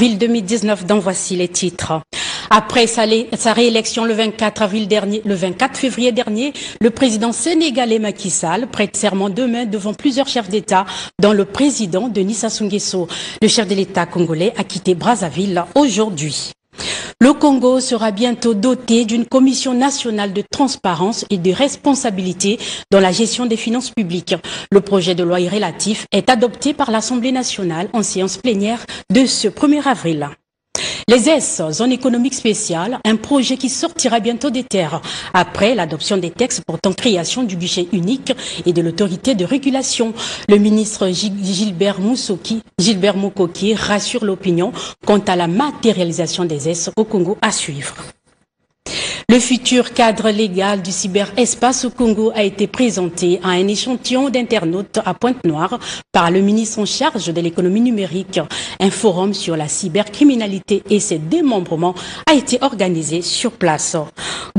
avril 2019, dont voici les titres. Après sa réélection le 24 février dernier, le président sénégalais Macky Sall prête serment demain devant plusieurs chefs d'État, dont le président Denis Sassou Nguesso. Le chef de l'État congolais a quitté Brazzaville aujourd'hui. Le Congo sera bientôt doté d'une commission nationale de transparence et de responsabilité dans la gestion des finances publiques. Le projet de loi y relatif est adopté par l'Assemblée nationale en séance plénière de ce 1er avril. Les S, zone économique spéciale, un projet qui sortira bientôt des terres après l'adoption des textes portant création du guichet unique et de l'autorité de régulation. Le ministre Gilbert Mokoki rassure l'opinion quant à la matérialisation des S au Congo à suivre. Le futur cadre légal du cyberespace au Congo a été présenté à un échantillon d'internautes à Pointe-Noire par le ministre en charge de l'économie numérique. Un forum sur la cybercriminalité et ses démembrements a été organisé sur place.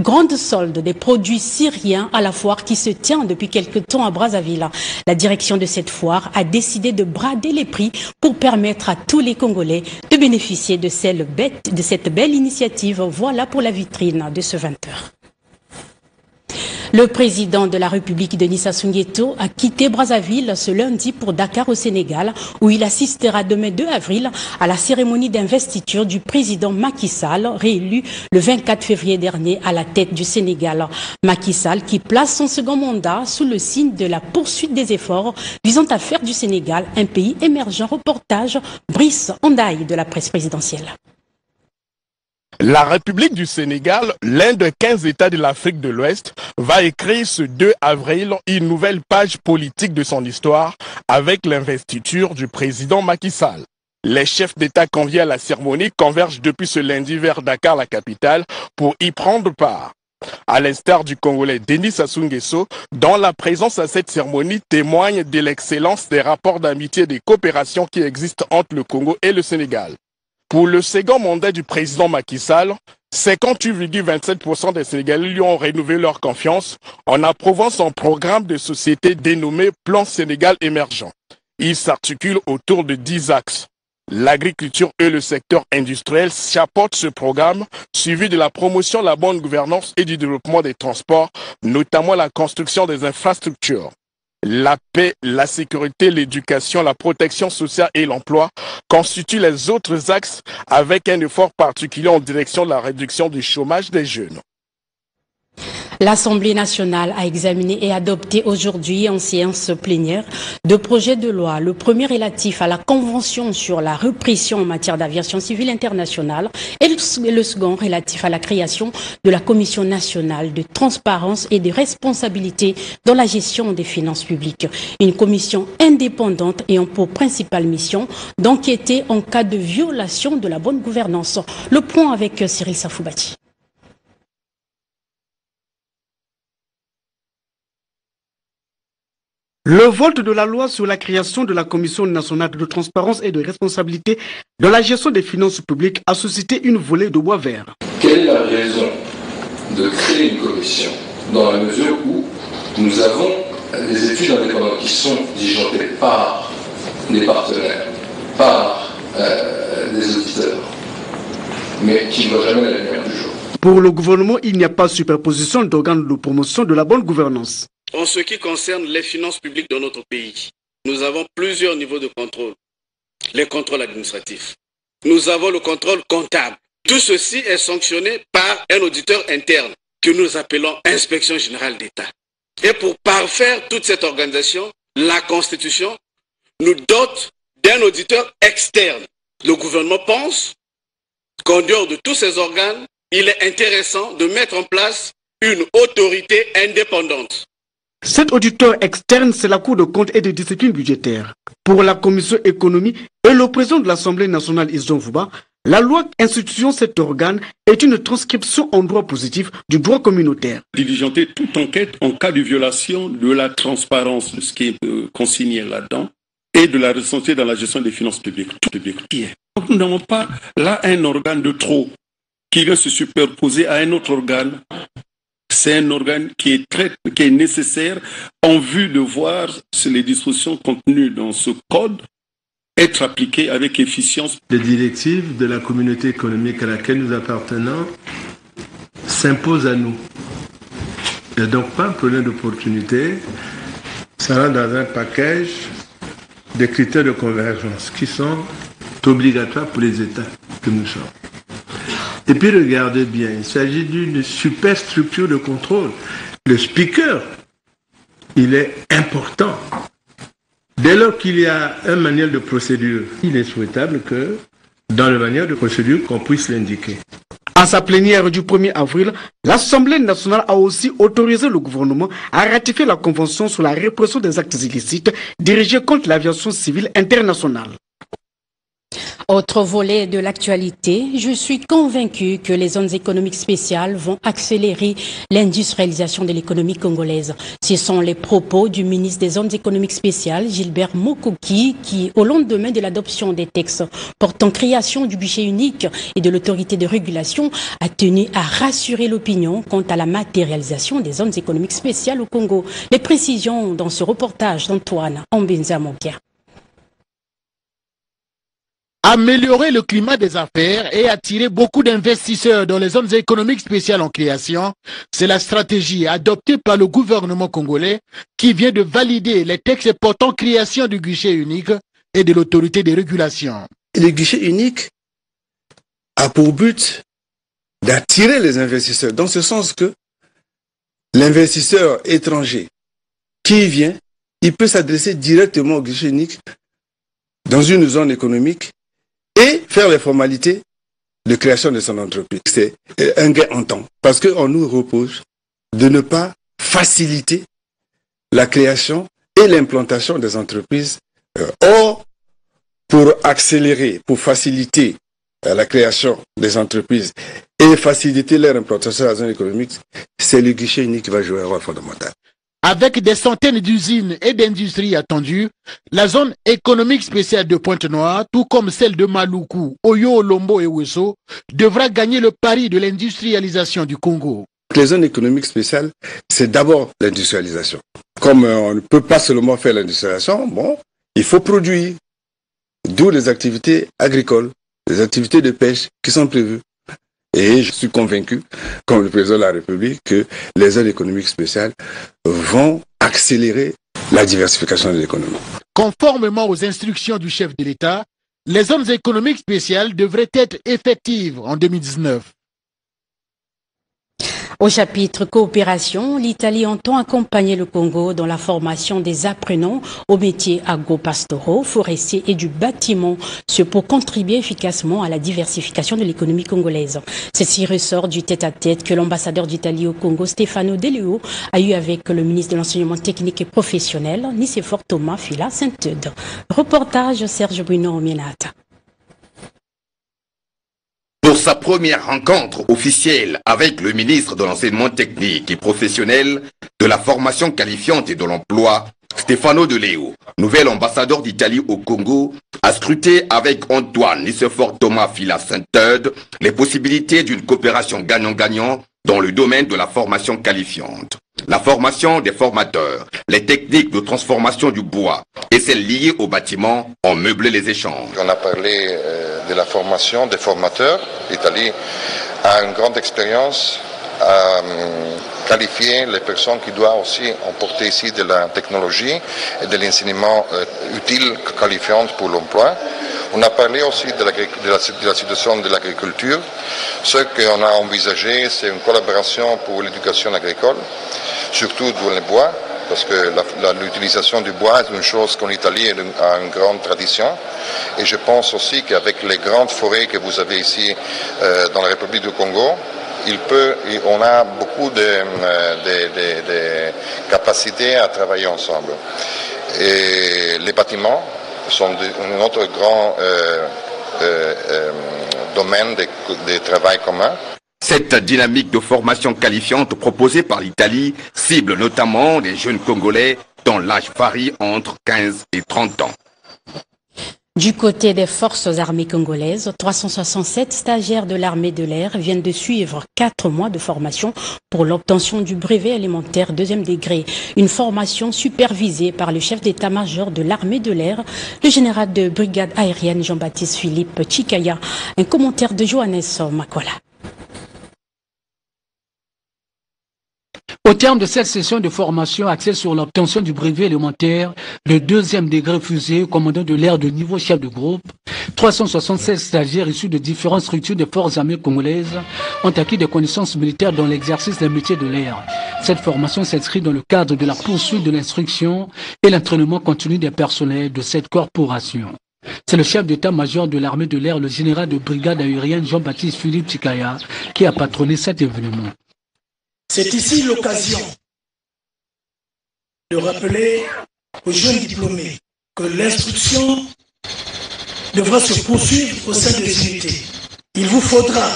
Grande solde des produits syriens à la foire qui se tient depuis quelque temps à Brazzaville. La direction de cette foire a décidé de brader les prix pour permettre à tous les Congolais de bénéficier de cette belle initiative. Voilà pour la vitrine de ce 20h. Le président de la République, Denis Sassou Nguesso, a quitté Brazzaville ce lundi pour Dakar au Sénégal, où il assistera demain 2 avril à la cérémonie d'investiture du président Macky Sall, réélu le 24 février dernier à la tête du Sénégal. Macky Sall qui place son second mandat sous le signe de la poursuite des efforts visant à faire du Sénégal un pays émergent. Reportage Brice Ondaï de la presse présidentielle. La République du Sénégal, l'un des 15 États de l'Afrique de l'Ouest, va écrire ce 2 avril une nouvelle page politique de son histoire avec l'investiture du président Macky Sall. Les chefs d'État conviés à la cérémonie convergent depuis ce lundi vers Dakar, la capitale, pour y prendre part. À l'instar du Congolais Denis Sassou Nguesso, dont la présence à cette cérémonie témoigne de l'excellence des rapports d'amitié et de coopération qui existent entre le Congo et le Sénégal. Pour le second mandat du président Macky Sall, 58,27% des Sénégalais lui ont renouvelé leur confiance en approuvant son programme de société dénommé Plan Sénégal émergent. Il s'articule autour de 10 axes. L'agriculture et le secteur industriel chapeautent ce programme, suivi de la promotion de la bonne gouvernance et du développement des transports, notamment la construction des infrastructures. La paix, la sécurité, l'éducation, la protection sociale et l'emploi constituent les autres axes avec un effort particulier en direction de la réduction du chômage des jeunes. L'Assemblée nationale a examiné et adopté aujourd'hui en séance plénière deux projets de loi. Le premier relatif à la Convention sur la répression en matière d'aviation civile internationale et le second relatif à la création de la Commission nationale de transparence et de responsabilité dans la gestion des finances publiques. Une commission indépendante ayant pour principale mission d'enquêter en cas de violation de la bonne gouvernance. Le point avec Cyril Safoubati. Le vote de la loi sur la création de la Commission nationale de transparence et de responsabilité dans la gestion des finances publiques a suscité une volée de bois vert. Quelle est la raison de créer une commission dans la mesure où nous avons des études indépendantes qui sont diligentées par des partenaires, par des auditeurs, mais qui ne voient jamais la lumière du jour? Pour le gouvernement, il n'y a pas de superposition d'organes de promotion de la bonne gouvernance. En ce qui concerne les finances publiques de notre pays, nous avons plusieurs niveaux de contrôle. Les contrôles administratifs. Nous avons le contrôle comptable. Tout ceci est sanctionné par un auditeur interne que nous appelons Inspection générale d'État. Et pour parfaire toute cette organisation, la Constitution nous dote d'un auditeur externe. Le gouvernement pense qu'en dehors de tous ces organes, il est intéressant de mettre en place une autorité indépendante. Cet auditeur externe, c'est la Cour de comptes et de discipline budgétaire. Pour la Commission économie et le président de l'Assemblée nationale, Issoufou Fouba, la loi instituant cet organe est une transcription en droit positif du droit communautaire. Diligenter toute enquête en cas de violation de la transparence de ce qui est consigné là-dedans et de la responsabilité dans la gestion des finances publiques. Donc nous n'avons pas là un organe de trop qui vient se superposer à un autre organe. C'est un organe qui est nécessaire en vue de voir les dispositions contenues dans ce code être appliquées avec efficience. Les directives de la communauté économique à laquelle nous appartenons s'imposent à nous. Il n'y a donc pas un problème d'opportunité. Ça rentre dans un package de critères de convergence qui sont obligatoires pour les États que nous sommes. Et puis regardez bien, il s'agit d'une superstructure de contrôle. Le speaker, il est important. Dès lors qu'il y a un manuel de procédure, il est souhaitable que dans le manuel de procédure, qu'on puisse l'indiquer. À sa plénière du 1er avril, l'Assemblée nationale a aussi autorisé le gouvernement à ratifier la Convention sur la répression des actes illicites dirigés contre l'aviation civile internationale. Autre volet de l'actualité, je suis convaincu que les zones économiques spéciales vont accélérer l'industrialisation de l'économie congolaise. Ce sont les propos du ministre des zones économiques spéciales, Gilbert Mokoki, qui, au lendemain de l'adoption des textes portant création du guichet unique et de l'autorité de régulation, a tenu à rassurer l'opinion quant à la matérialisation des zones économiques spéciales au Congo. Les précisions dans ce reportage d'Antoine Ambenza-Mokia. Améliorer le climat des affaires et attirer beaucoup d'investisseurs dans les zones économiques spéciales en création, c'est la stratégie adoptée par le gouvernement congolais qui vient de valider les textes portant création du guichet unique et de l'autorité de régulation. Le guichet unique a pour but d'attirer les investisseurs, dans ce sens que l'investisseur étranger qui vient, il peut s'adresser directement au guichet unique dans une zone économique et faire les formalités de création de son entreprise. C'est un gain en temps, parce qu'on nous repose de ne pas faciliter la création et l'implantation des entreprises. Or, pour accélérer, pour faciliter la création des entreprises et faciliter leur implantation dans la zone économique, c'est le guichet unique qui va jouer un rôle fondamental. Avec des centaines d'usines et d'industries attendues, la zone économique spéciale de Pointe-Noire, tout comme celle de Maluku, Oyo, Lombo et Wesso, devra gagner le pari de l'industrialisation du Congo. Les zones économiques spéciales, c'est d'abord l'industrialisation. Comme on ne peut pas seulement faire l'industrialisation, bon, il faut produire. D'où les activités agricoles, les activités de pêche qui sont prévues. Et je suis convaincu, comme le président de la République, que les zones économiques spéciales vont accélérer la diversification de l'économie. Conformément aux instructions du chef de l'État, les zones économiques spéciales devraient être effectives en 2019. Au chapitre coopération, l'Italie entend accompagner le Congo dans la formation des apprenants aux métiers agro-pastoraux, forestiers et du bâtiment, ce pour contribuer efficacement à la diversification de l'économie congolaise. Ceci ressort du tête-à-tête que l'ambassadeur d'Italie au Congo, Stefano De Leo, a eu avec le ministre de l'Enseignement technique et professionnel, Nicéphore Thomas Fila Saint-Eudes. Reportage Serge Bruno Mienata. Pour sa première rencontre officielle avec le ministre de l'Enseignement technique et professionnel, de la formation qualifiante et de l'emploi, Stefano De Leo, nouvel ambassadeur d'Italie au Congo, a scruté avec Antoine Nicéphore Thomas Fila Saint-Eudes les possibilités d'une coopération gagnant-gagnant dans le domaine de la formation qualifiante. La formation des formateurs, les techniques de transformation du bois et celles liées au bâtiment ont meublé les échanges. On a parlé de la formation des formateurs. L'Italie a une grande expérience à qualifier les personnes qui doivent aussi emporter ici de la technologie et de l'enseignement utile, qualifiant pour l'emploi. On a parlé aussi de la situation de l'agriculture. Ce qu'on a envisagé, c'est une collaboration pour l'éducation agricole, surtout dans le bois, parce que l'utilisation du bois est une chose qu'en Italie a une grande tradition. Et je pense aussi qu'avec les grandes forêts que vous avez ici dans la République du Congo, on a beaucoup de capacités à travailler ensemble. Et les bâtiments sont un autre grand domaine de travail commun. Cette dynamique de formation qualifiante proposée par l'Italie cible notamment les jeunes Congolais dont l'âge varie entre 15 et 30 ans. Du côté des forces armées congolaises, 367 stagiaires de l'armée de l'air viennent de suivre 4 mois de formation pour l'obtention du brevet élémentaire 2e degré. Une formation supervisée par le chef d'état-major de l'armée de l'air, le général de brigade aérienne Jean-Baptiste Philippe Chikaya. Un commentaire de Johannes Makwala. Au terme de cette session de formation axée sur l'obtention du brevet élémentaire, le 2e degré fusée, commandant de l'air de niveau chef de groupe, 376 stagiaires issus de différentes structures des forces armées congolaises ont acquis des connaissances militaires dans l'exercice des métiers de l'air. Cette formation s'inscrit dans le cadre de la poursuite de l'instruction et l'entraînement continu des personnels de cette corporation. C'est le chef d'état-major de l'armée de l'air, le général de brigade aérienne Jean-Baptiste Philippe Chikaya, qui a patronné cet événement. C'est ici l'occasion de rappeler aux jeunes diplômés que l'instruction devra se poursuivre au sein des unités. Il vous faudra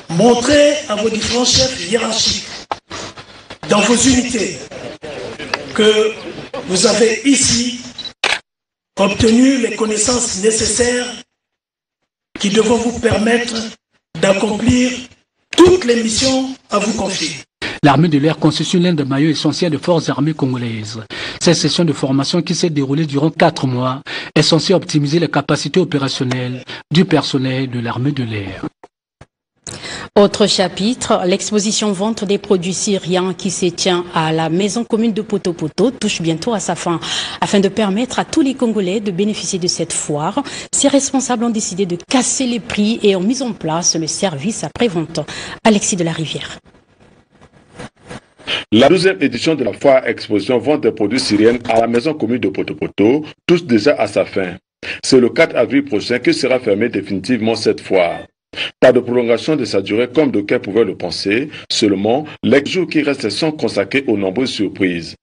montrer à vos différents chefs hiérarchiques dans vos unités que vous avez ici obtenu les connaissances nécessaires qui devront vous permettre d'accomplir toutes les missions à vous confier. L'armée de l'air constitue l'un des maillots essentiels des forces armées congolaises. Cette session de formation qui s'est déroulée durant 4 mois est censée optimiser les capacités opérationnelles du personnel de l'armée de l'air. Autre chapitre, l'exposition vente des produits syriens qui se tient à la maison commune de Poto-Poto touche bientôt à sa fin. Afin de permettre à tous les Congolais de bénéficier de cette foire, ses responsables ont décidé de casser les prix et ont mis en place le service après-vente. Alexis de la Rivière. La 12e édition de la foire exposition vente des produits syriens à la maison commune de Poto-Poto touche déjà à sa fin. C'est le 4 avril prochain que sera fermée définitivement cette foire. Pas de prolongation de sa durée comme d'aucuns pouvaient le penser, seulement les jours qui restent sont consacrés aux nombreuses surprises.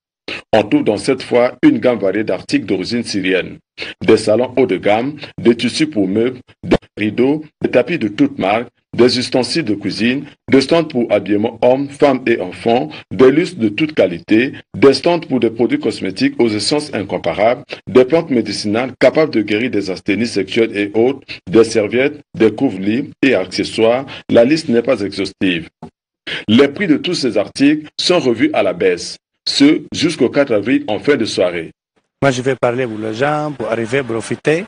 On trouve dans cette foire une gamme variée d'articles d'origine syrienne. Des salons haut de gamme, des tissus pour meubles, des rideaux, des tapis de toutes marques, des ustensiles de cuisine, des stands pour habillement hommes, femmes et enfants, des lustres de toute qualité, des stands pour des produits cosmétiques aux essences incomparables, des plantes médicinales capables de guérir des asthénies sexuelles et autres, des serviettes, des couvre-lits et accessoires. La liste n'est pas exhaustive. Les prix de tous ces articles sont revus à la baisse, ce jusqu'au 4 avril en fin de soirée. Moi, je vais parler pour les gens pour arriver à profiter.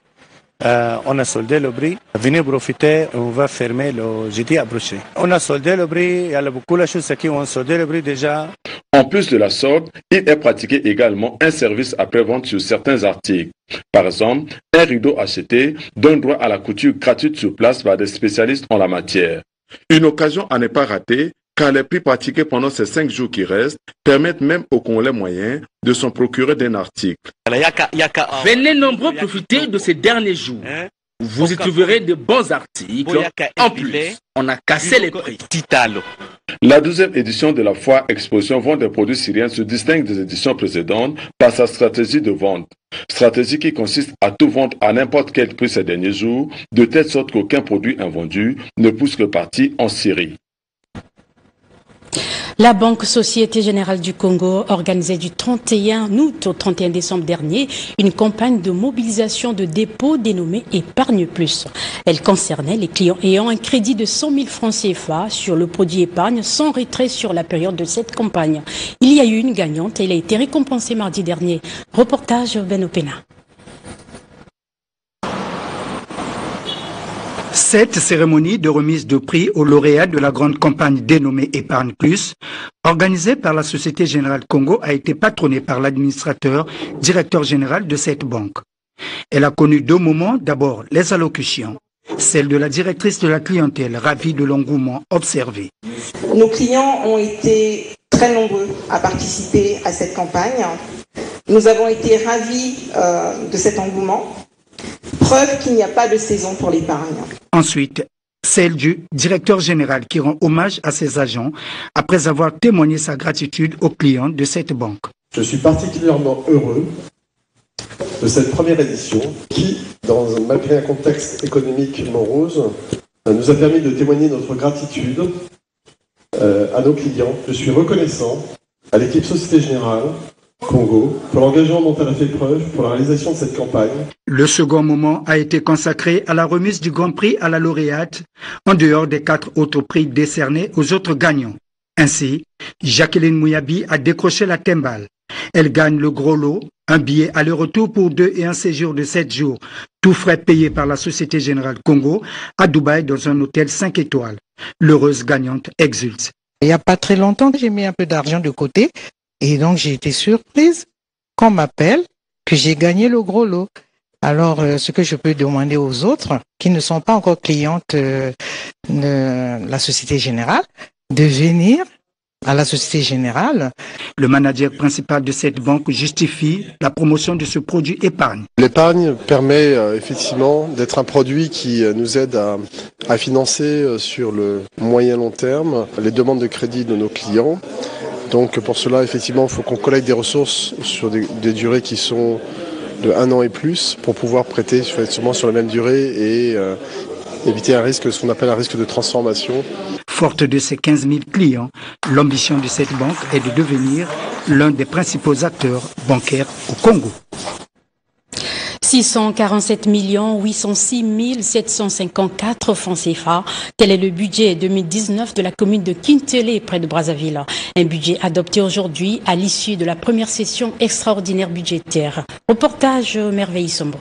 On a soldé le prix. Venez profiter, on va fermer le jeudi approché. On a soldé le prix, il y a beaucoup de choses qui ont soldé le prix déjà. En plus de la sorte, il est pratiqué également un service après-vente sur certains articles. Par exemple, un rideau acheté donne droit à la couture gratuite sur place par des spécialistes en la matière. Une occasion à ne pas rater, car les prix pratiqués pendant ces 5 jours qui restent permettent même aux Congolais moyens de s'en procurer d'un article. Venez nombreux profiter de ces derniers jours. Vous y trouverez de bons articles. En plus, on a cassé les prix. La 12e édition de la foire exposition vente des produits syriens se distingue des éditions précédentes par sa stratégie de vente. Stratégie qui consiste à tout vendre à n'importe quel prix ces derniers jours, de telle sorte qu'aucun produit invendu ne pousse le parti en Syrie. La Banque Société Générale du Congo organisait du 31 août au 31 décembre dernier une campagne de mobilisation de dépôt dénommée Épargne Plus. Elle concernait les clients ayant un crédit de 100 000 francs CFA sur le produit épargne sans retrait sur la période de cette campagne. Il y a eu une gagnante et elle a été récompensée mardi dernier. Reportage Beno Pena. Cette cérémonie de remise de prix aux lauréats de la grande campagne dénommée Épargne Plus, organisée par la Société Générale Congo, a été patronnée par l'administrateur, directeur général de cette banque. Elle a connu 2 moments, d'abord les allocutions, celle de la directrice de la clientèle, ravie de l'engouement observé. Nos clients ont été très nombreux à participer à cette campagne. Nous avons été ravis de cet engouement. Preuve qu'il n'y a pas de saison pour l'épargne. Ensuite, celle du directeur général qui rend hommage à ses agents après avoir témoigné sa gratitude aux clients de cette banque. Je suis particulièrement heureux de cette première édition qui, malgré un contexte économique morose, nous a permis de témoigner notre gratitude à nos clients. Je suis reconnaissant à l'équipe Société Générale Congo pour l'engagement dont elle a fait preuve pour la réalisation de cette campagne. Le second moment a été consacré à la remise du Grand Prix à la lauréate, en dehors des 4 autres prix décernés aux autres gagnants. Ainsi, Jacqueline Mouyabi a décroché la timbale. Elle gagne le gros lot, un billet aller-retour pour 2 et un séjour de 7 jours, tout frais payé par la Société Générale Congo, à Dubaï dans un hôtel 5 étoiles. L'heureuse gagnante exulte. Il n'y a pas très longtemps que j'ai mis un peu d'argent de côté et donc j'ai été surprise qu'on m'appelle que j'ai gagné le gros lot. Alors, ce que je peux demander aux autres qui ne sont pas encore clientes de la Société Générale, de venir à la Société Générale. Le manager principal de cette banque justifie la promotion de ce produit épargne. L'épargne permet effectivement d'être un produit qui nous aide à financer sur le moyen long terme les demandes de crédit de nos clients. Donc pour cela, effectivement, il faut qu'on collecte des ressources sur des durées qui sont de 1 an et plus pour pouvoir prêter effectivement sur la même durée et éviter un risque, ce qu'on appelle un risque de transformation. Forte de ses 15 000 clients, l'ambition de cette banque est de devenir l'un des principaux acteurs bancaires au Congo. 647 806 754 francs CFA. Tel est le budget 2019 de la commune de Kintele, près de Brazzaville. Un budget adopté aujourd'hui à l'issue de la première session extraordinaire budgétaire. Reportage Merveille Sombo.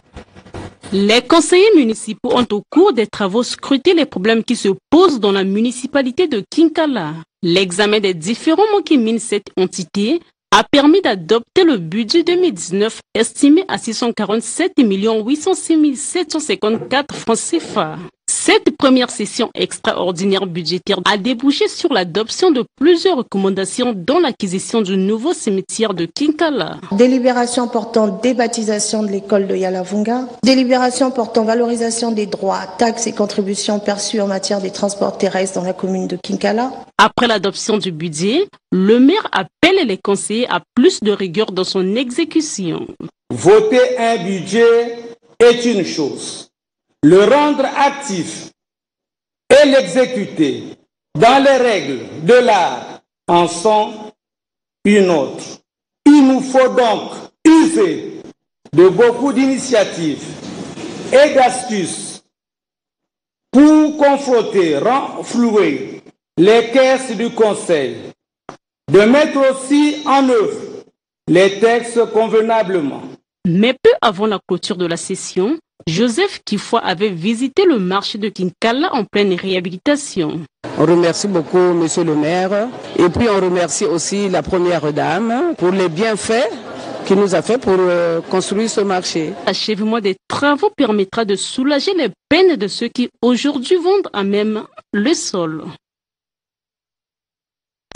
Les conseillers municipaux ont au cours des travaux scruté les problèmes qui se posent dans la municipalité de Kinkala. L'examen des différents mots qui minent cette entité a permis d'adopter le budget 2019 estimé à 647 806 754 francs CFA. Cette première session extraordinaire budgétaire a débouché sur l'adoption de plusieurs recommandations dont l'acquisition du nouveau cimetière de Kinkala. Délibération portant débaptisation de l'école de Yalavunga. Délibération portant valorisation des droits, taxes et contributions perçues en matière des transports terrestres dans la commune de Kinkala. Après l'adoption du budget, le maire appelle les conseillers à plus de rigueur dans son exécution. Voter un budget est une chose. Le rendre actif et l'exécuter dans les règles de l'art en sont une autre. Il nous faut donc user de beaucoup d'initiatives et d'astuces pour confronter, renflouer les caisses du Conseil, de mettre aussi en œuvre les textes convenablement. Mais peu avant la clôture de la session, Joseph Kifwa avait visité le marché de Kinkala en pleine réhabilitation. On remercie beaucoup monsieur le maire et puis on remercie aussi la première dame pour les bienfaits qu'il nous a fait pour construire ce marché. L'achèvement des travaux permettra de soulager les peines de ceux qui aujourd'hui vendent à même le sol.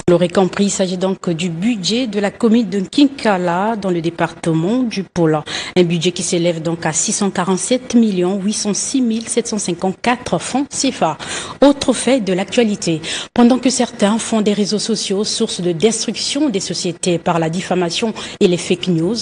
Vous l'aurez compris, il s'agit donc du budget de la commune de Kinkala dans le département du Pôle. Un budget qui s'élève donc à 647 806 754 francs CFA. Autre fait de l'actualité. Pendant que certains font des réseaux sociaux source de destruction des sociétés par la diffamation et les fake news,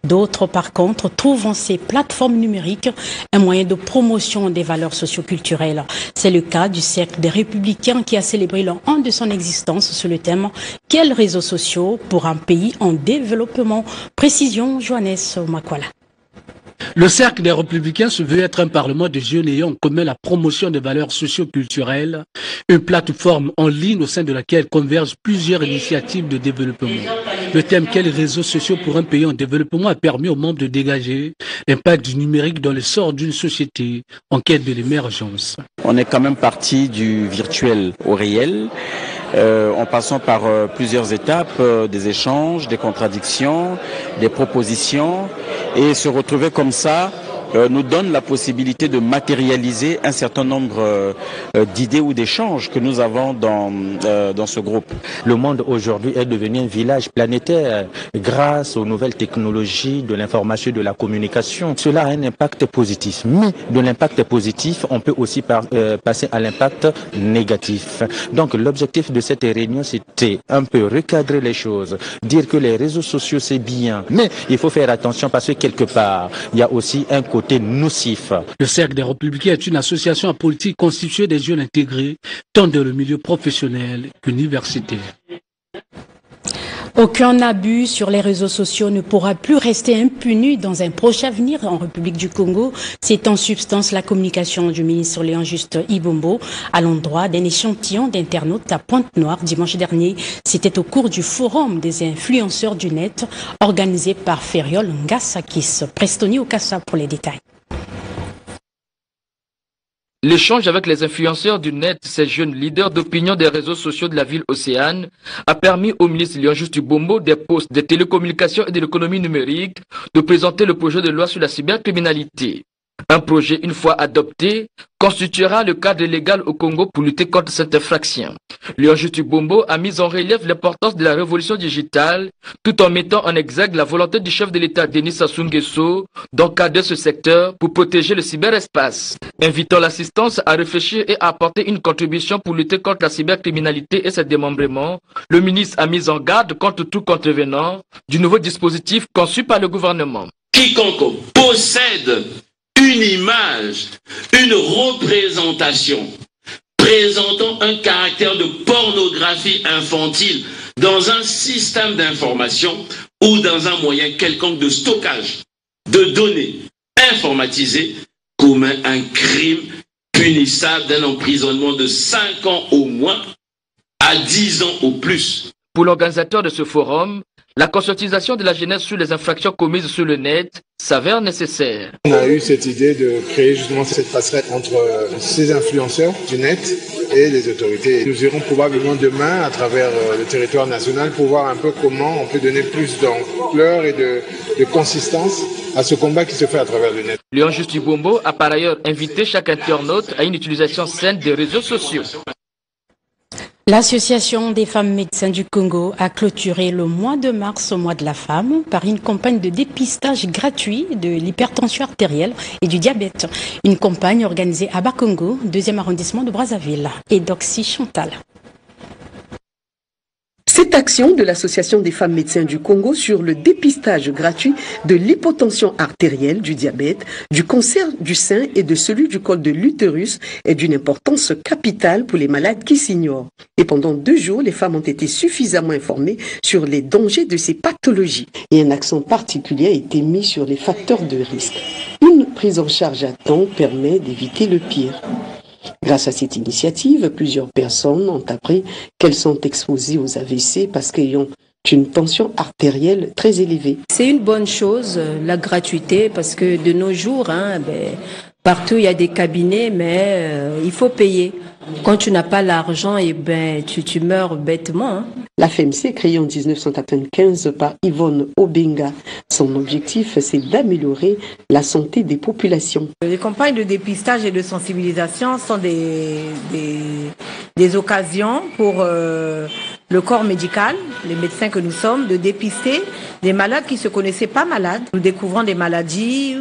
d'autres par contre trouvent en ces plateformes numériques un moyen de promotion des valeurs socioculturelles. C'est le cas du Cercle des Républicains qui a célébré l'an 1 de son existence sur le thème « Quels réseaux sociaux pour un pays en développement ?» Précision, Johannes Makwala. Le Cercle des Républicains se veut être un parlement de jeunes ayant en commun la promotion des valeurs socio-culturelles, une plateforme en ligne au sein de laquelle convergent plusieurs initiatives de développement. Le thème « Quels réseaux sociaux pour un pays en développement » a permis aux membres de dégager l'impact du numérique dans l'essor d'une société en quête de l'émergence. On est quand même parti du virtuel au réel, en passant par plusieurs étapes, des échanges, des contradictions, des propositions, et se retrouver comme ça nous donne la possibilité de matérialiser un certain nombre d'idées ou d'échanges que nous avons dans ce groupe. Le monde aujourd'hui est devenu un village planétaire grâce aux nouvelles technologies de l'information et de la communication. Cela a un impact positif, mais de l'impact positif, on peut aussi passer à l'impact négatif. Donc l'objectif de cette réunion, c'était un peu recadrer les choses, dire que les réseaux sociaux c'est bien, mais il faut faire attention parce que quelque part, il y a aussi un côté nocif. Le Cercle des Républicains est une association politique constituée des jeunes intégrés, tant dans le milieu professionnel qu'universitaire. Aucun abus sur les réseaux sociaux ne pourra plus rester impuni dans un proche avenir en République du Congo. C'est en substance la communication du ministre Léon-Juste Ibombo à l'endroit d'un échantillon d'internautes à Pointe-Noire dimanche dernier. C'était au cours du forum des influenceurs du net organisé par Feriol Ngasakis. Prestoni Okassa pour les détails. L'échange avec les influenceurs du net, ces jeunes leaders d'opinion des réseaux sociaux de la ville Océane, a permis au ministre Léon-Juste Ibombo des postes des télécommunications et de l'économie numérique de présenter le projet de loi sur la cybercriminalité. Un projet, une fois adopté, constituera le cadre légal au Congo pour lutter contre cette infraction. Léon-Juste Ibombo a mis en relief l'importance de la révolution digitale, tout en mettant en exergue la volonté du chef de l'État Denis Sassou Nguesso d'encadrer ce secteur pour protéger le cyberespace. Invitant l'assistance à réfléchir et à apporter une contribution pour lutter contre la cybercriminalité et ses démembrements, le ministre a mis en garde contre tout contrevenant du nouveau dispositif conçu par le gouvernement. Quiconque possède une image, une représentation présentant un caractère de pornographie infantile dans un système d'information ou dans un moyen quelconque de stockage de données informatisées commet un crime punissable d'un emprisonnement de 5 ans au moins à 10 ans au plus. Pour l'organisateur de ce forum, la conscientisation de la jeunesse sur les infractions commises sur le net s'avère nécessaire. On a eu cette idée de créer justement cette passerelle entre ces influenceurs du net et les autorités. Nous irons probablement demain à travers le territoire national pour voir un peu comment on peut donner plus d'ampleur et de consistance à ce combat qui se fait à travers le net. Léon-Juste Ibombo a par ailleurs invité chaque internaute à une utilisation saine des réseaux sociaux. L'Association des femmes médecins du Congo a clôturé le mois de mars au mois de la femme par une campagne de dépistage gratuit de l'hypertension artérielle et du diabète. Une campagne organisée à Bakongo, 2e arrondissement de Brazzaville. Et Doxy Chantal. Cette action de l'Association des femmes médecins du Congo sur le dépistage gratuit de l'hypotension artérielle, du diabète, du cancer du sein et de celui du col de l'utérus est d'une importance capitale pour les malades qui s'ignorent. Et pendant 2 jours, les femmes ont été suffisamment informées sur les dangers de ces pathologies. Et un accent particulier a été mis sur les facteurs de risque. Une prise en charge à temps permet d'éviter le pire. Grâce à cette initiative, plusieurs personnes ont appris qu'elles sont exposées aux AVC parce qu'elles ont une tension artérielle très élevée. C'est une bonne chose, la gratuité, parce que de nos jours, partout il y a des cabinets, mais il faut payer. Quand tu n'as pas l'argent, tu meurs bêtement. La FMC, créée en 1995 par Yvonne Obenga, son objectif, c'est d'améliorer la santé des populations. Les campagnes de dépistage et de sensibilisation sont des occasions pour le corps médical, les médecins que nous sommes, de dépister des malades qui ne se connaissaient pas malades. Nous découvrons des maladies,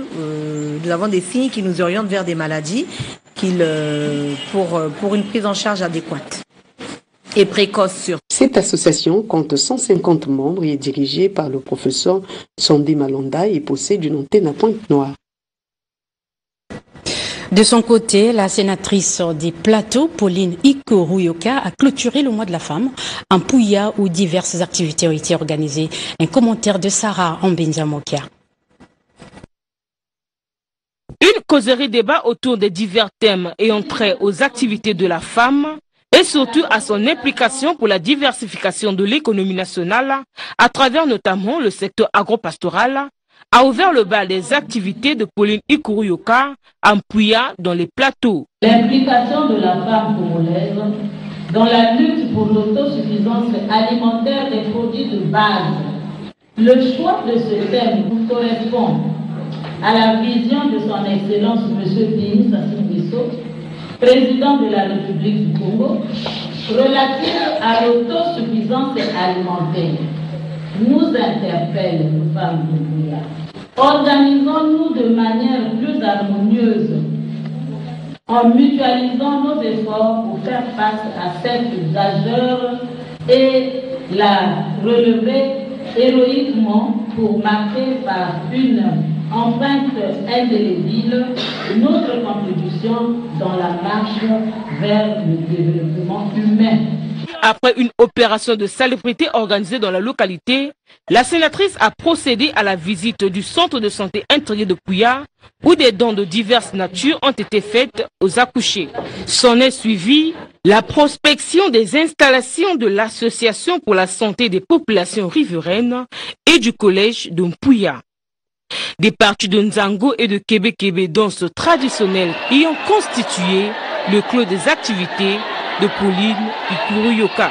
nous avons des signes qui nous orientent vers des maladies pour une prise en charge adéquate et précoce surtout. Cette association compte 150 membres et est dirigée par le professeur Sondé Malonda et possède une antenne à Pointe-Noire. De son côté, la sénatrice des Plateaux, Pauline Ikoruyoka, a clôturé le mois de la femme en Pouya où diverses activités ont été organisées. Un commentaire de Sarah Ambenzamokia. Une causerie débat autour des divers thèmes ayant trait aux activités de la femme et surtout à son implication pour la diversification de l'économie nationale à travers notamment le secteur agropastoral a ouvert le bal des activités de Pauline Ikoruyoka en Pouya dans les Plateaux. L'implication de la femme congolaise dans la lutte pour l'autosuffisance alimentaire des produits de base. Le choix de ce thème correspond à la vision de son Excellence M. Denis Sassou Nguesso, président de la République du Congo, relative à l'autosuffisance alimentaire. Nous interpelle, nous femmes du Pouya. Organisons-nous de manière plus harmonieuse en mutualisant nos efforts pour faire face à cette gageure et la relever héroïquement pour marquer par une empreinte indélébile notre contribution dans la marche vers le développement humain. Après une opération de salubrité organisée dans la localité, la sénatrice a procédé à la visite du centre de santé intégré de Pouya, où des dons de diverses natures ont été faites aux accouchés. S'en est suivi la prospection des installations de l'Association pour la santé des populations riveraines et du collège de Pouya. Des parties de Nzango et de Kébé-Kébé danse traditionnelle ayant constitué le clos des activités de Pauline Ikuruyoka.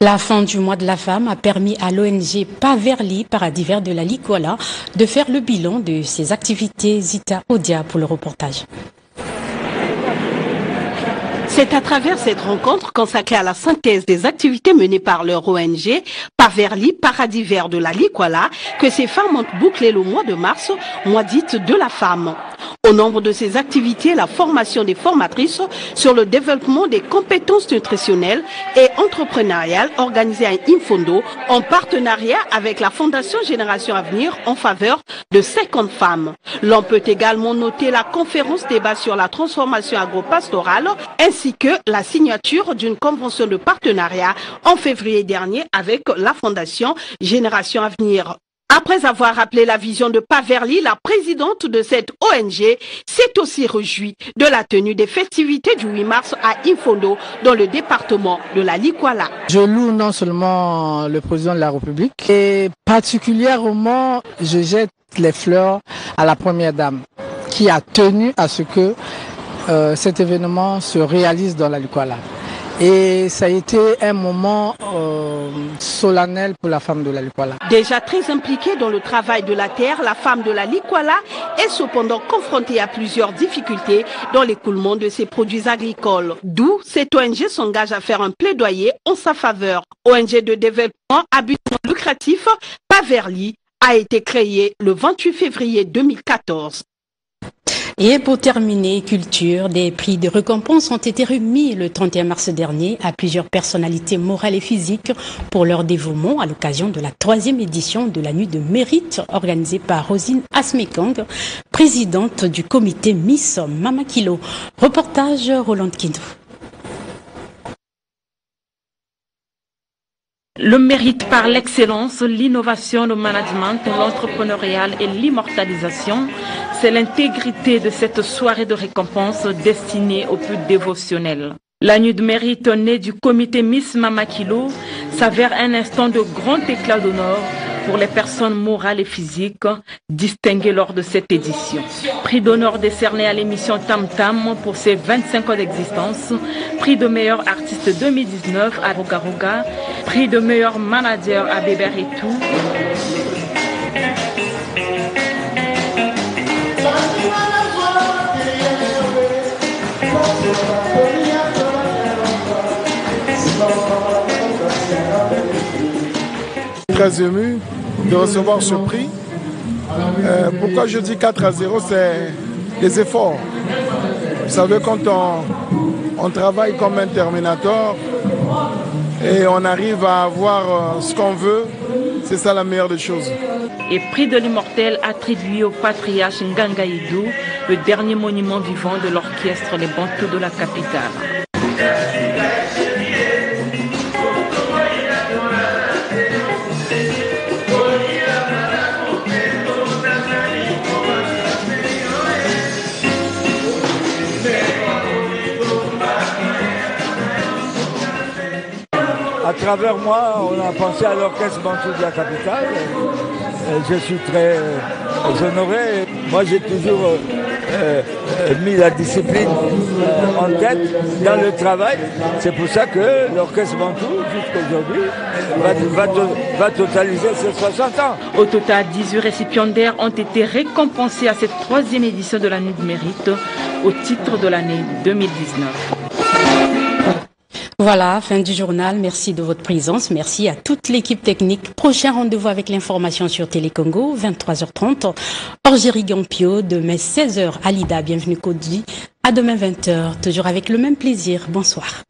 La fin du mois de la femme a permis à l'ONG Paverly, Paradis Vert de la Likoala, de faire le bilan de ses activités. Zita Odia pour le reportage. C'est à travers cette rencontre consacrée à la synthèse des activités menées par leur ONG, Paverly, Paradis Vert de la Likoala, que ces femmes ont bouclé le mois de mars, mois dit de la femme. Au nombre de ces activités, la formation des formatrices sur le développement des compétences nutritionnelles et entrepreneuriales organisée à Infondo en partenariat avec la Fondation Génération Avenir en faveur de 50 femmes. L'on peut également noter la conférence débat sur la transformation agro-pastorale ainsi que la signature d'une convention de partenariat en février dernier avec la Fondation Génération Avenir. Après avoir rappelé la vision de Paverly, la présidente de cette ONG s'est aussi réjouie de la tenue des festivités du 8 mars à Infondo, dans le département de la Likoala. Je loue non seulement le président de la République, et particulièrement je jette les fleurs à la première dame qui a tenu à ce que cet événement se réalise dans la Likoala. Et ça a été un moment solennel pour la femme de la Likoala. Déjà très impliquée dans le travail de la terre, la femme de la Likoala est cependant confrontée à plusieurs difficultés dans l'écoulement de ses produits agricoles. D'où cette ONG s'engage à faire un plaidoyer en sa faveur. ONG de développement à but non lucratif, Paverly, a été créée le 28 février 2014. Et pour terminer, culture, des prix de récompense ont été remis le 31 mars dernier à plusieurs personnalités morales et physiques pour leur dévouement à l'occasion de la 3e édition de la Nuit de Mérite organisée par Rosine Asmekong, présidente du comité Miss Mamakilo. Reportage Roland Kindou. Le mérite par l'excellence, l'innovation, le management, l'entrepreneurial et l'immortalisation, c'est l'intégrité de cette soirée de récompense destinée aux plus dévotionnels. La nuit de mérite née du comité Miss Mamakilo s'avère un instant de grand éclat d'honneur pour les personnes morales et physiques distinguées lors de cette édition. Prix d'honneur décerné à l'émission Tam Tam pour ses 25 ans d'existence, prix de meilleur artiste 2019 à Rogaroga, prix de meilleur manager à Béberitou. Très ému de recevoir ce prix. Pourquoi je dis 4-0, c'est les efforts. Vous savez, quand on travaille comme un Terminator et on arrive à avoir ce qu'on veut, c'est ça la meilleure des choses. Et prix de l'immortel attribué au patriarche Ngangaïdou, le dernier monument vivant de l'orchestre Les Bantous de la capitale. À travers moi, on a pensé à l'orchestre Bantou de la capitale. Je suis très honoré. Moi, j'ai toujours mis la discipline en tête dans le travail. C'est pour ça que l'orchestre Bantou, jusqu'aujourd'hui, va totaliser ses 60 ans. Au total, 18 récipiendaires ont été récompensés à cette 3e édition de la Nuit de Mérite au titre de l'année 2019. Voilà, fin du journal. Merci de votre présence. Merci à toute l'équipe technique. Prochain rendez-vous avec l'information sur Télécongo, 23h30. Orgérie Gampio, demain 16h. Alida, bienvenue Kodji. À demain 20h, toujours avec le même plaisir. Bonsoir.